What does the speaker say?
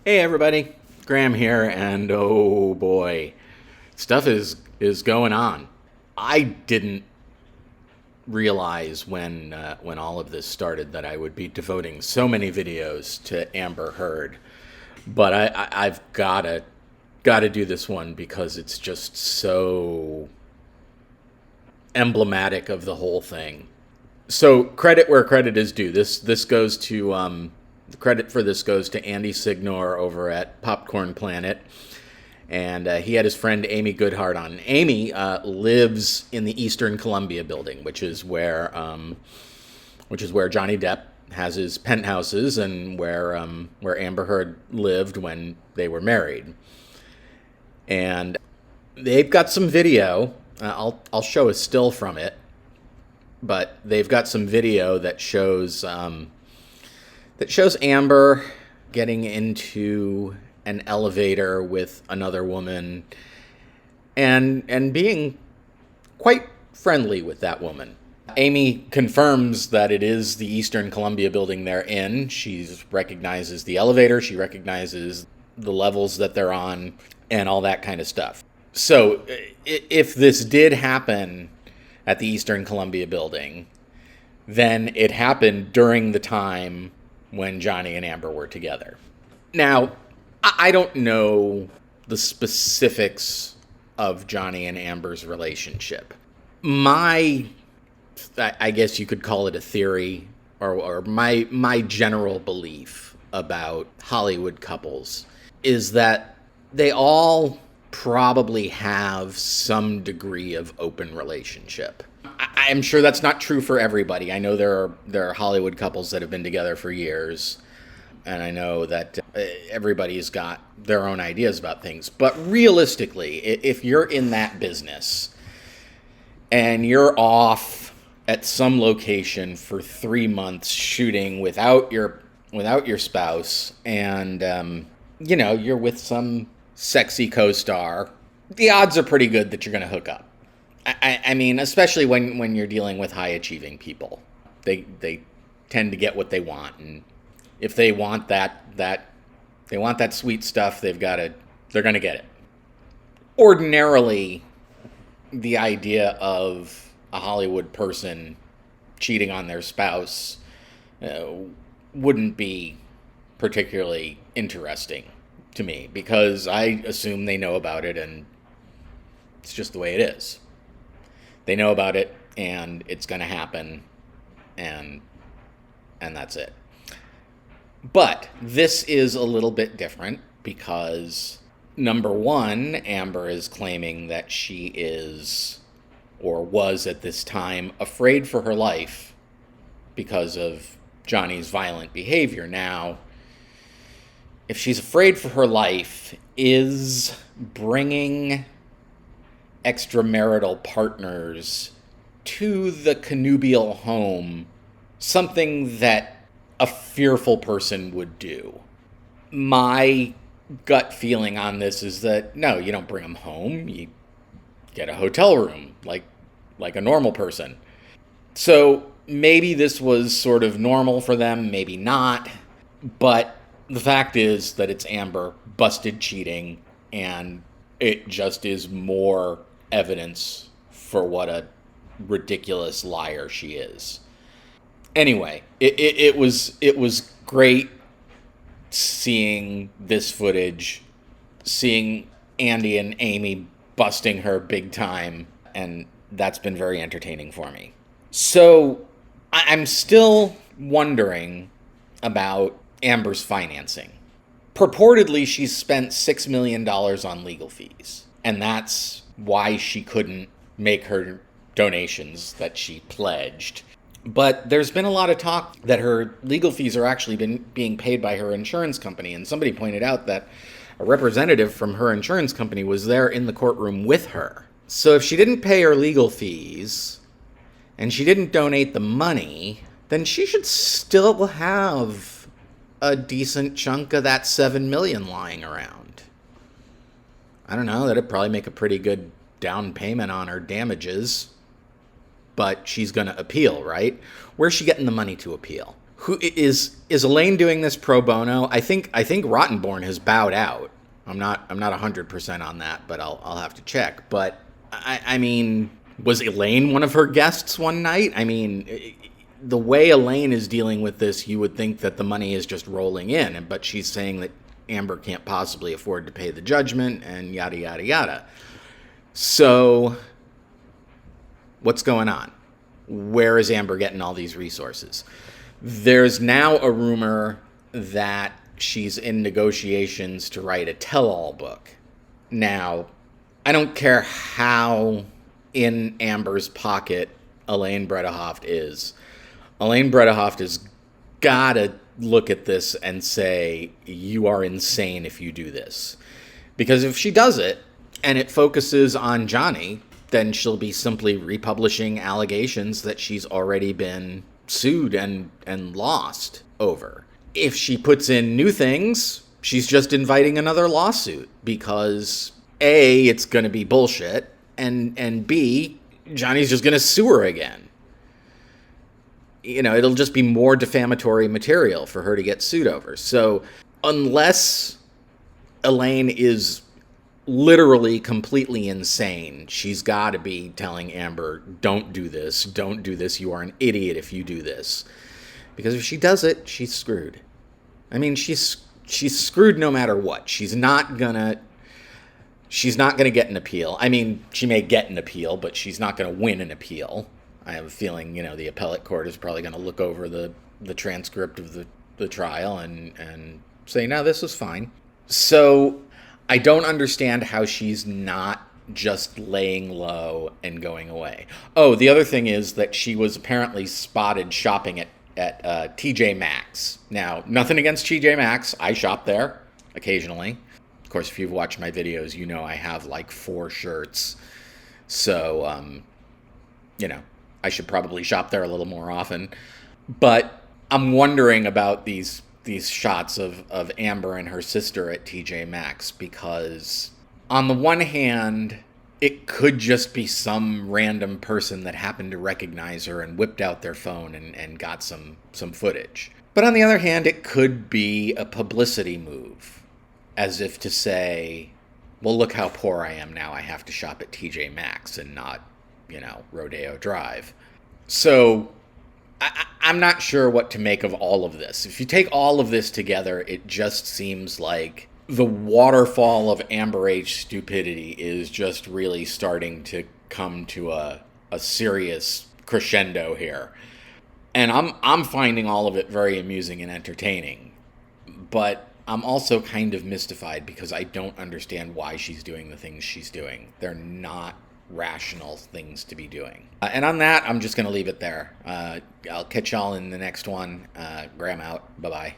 Hey everybody, Graham here, and oh boy, stuff is going on. I didn't realize when all of this started that I would be devoting so many videos to Amber Heard, but I've gotta do this one because it's just so emblematic of the whole thing. So credit where credit is due. This goes to the credit for this goes to Andy Signor over at Popcorn Planet, and he had his friend Amy Goodhart on. Amy lives in the Eastern Columbia building, which is where Johnny Depp has his penthouses and where Amber Heard lived when they were married. And they've got some video. I'll show a still from it, but they've got some video that shows Amber getting into an elevator with another woman and being quite friendly with that woman. Amy confirms that it is the Eastern Columbia building they're in. She recognizes the elevator, she recognizes the levels that they're on, and all that kind of stuff. So if this did happen at the Eastern Columbia building, then it happened during the time when Johnny and Amber were together. Now, I don't know the specifics of Johnny and Amber's relationship. I guess you could call it a theory, or my general belief about Hollywood couples is that they all probably have some degree of open relationship. I'm sure that's not true for everybody. I know there are Hollywood couples that have been together for years, and I know that everybody's got their own ideas about things. But realistically, if you're in that business and you're off at some location for 3 months shooting without your spouse, and you're with some sexy co-star, the odds are pretty good that you're going to hook up. I mean, especially when you're dealing with high-achieving people. They tend to get what they want, and if they want that sweet stuff, they're going to get it. Ordinarily, the idea of a Hollywood person cheating on their spouse wouldn't be particularly interesting to me, because I assume they know about it and it's just the way it is. They know about it and it's going to happen, and that's it. But this is a little bit different because, number one, Amber is claiming that she is, or was at this time, afraid for her life because of Johnny's violent behavior. Now, if she's afraid for her life, is bringing extramarital partners to the connubial home something that a fearful person would do? My gut feeling on this is that no, you don't bring them home. You get a hotel room like a normal person. So maybe this was sort of normal for them, maybe not, but the fact is that it's Amber busted cheating, and it just is more evidence for what a ridiculous liar she is. Anyway, it was great seeing this footage, seeing Andy and Amy busting her big time, and that's been very entertaining for me. So I'm still wondering about Amber's financing. Purportedly, she's spent $6 million on legal fees, and that's why she couldn't make her donations that she pledged. But there's been a lot of talk that her legal fees are actually being paid by her insurance company, and somebody pointed out that a representative from her insurance company was there in the courtroom with her. So if she didn't pay her legal fees and she didn't donate the money, then she should still have a decent chunk of that $7 million lying around. I don't know, that'd probably make a pretty good down payment on her damages. But she's going to appeal, right? Where's she getting the money to appeal? Who is Elaine doing this pro bono? I think Rottenborn has bowed out. I'm not 100% on that, but I'll have to check. But I mean, was Elaine one of her guests one night? I mean, the way Elaine is dealing with this, you would think that the money is just rolling in, but she's saying that Amber can't possibly afford to pay the judgment and yada yada yada. So what's going on? Where is Amber getting all these resources? There's now a rumor that she's in negotiations to write a tell-all book. Now, I don't care how in Amber's pocket Elaine Bredehoft is. Elaine Bredehoft has got to look at this and say, you are insane if you do this. Because if she does it, and it focuses on Johnny, then she'll be simply republishing allegations that she's already been sued and lost over. If she puts in new things, she's just inviting another lawsuit because A, it's going to be bullshit, and B, Johnny's just going to sue her again. You know, it'll just be more defamatory material for her to get sued over. So unless Elaine is literally completely insane, she's got to be telling Amber, don't do this, you are an idiot if you do this. Because if she does it, she's screwed. I mean, she's screwed no matter what. She's not gonna get an appeal. I mean, she may get an appeal, but she's not gonna win an appeal. I have a feeling, the appellate court is probably gonna look over the transcript of the trial and say, no, this was fine. So I don't understand how she's not just laying low and going away. Oh, the other thing is that she was apparently spotted shopping at TJ Maxx. Now, nothing against TJ Maxx. I shop there occasionally. Of course, if you've watched my videos, you know I have like 4 shirts. So, I should probably shop there a little more often. But I'm wondering about these shots of Amber and her sister at TJ Maxx, because on the one hand, it could just be some random person that happened to recognize her and whipped out their phone and got some footage. But on the other hand, it could be a publicity move, as if to say, well, look how poor I am now. I have to shop at TJ Maxx and not, Rodeo Drive. So I'm not sure what to make of all of this. If you take all of this together, it just seems like the waterfall of Amber H stupidity is just really starting to come to a serious crescendo here. And I'm finding all of it very amusing and entertaining. But I'm also kind of mystified because I don't understand why she's doing the things she's doing. They're not rational things to be doing. And on that, I'm just going to leave it there. I'll catch y'all in the next one. Graham out. Bye-bye.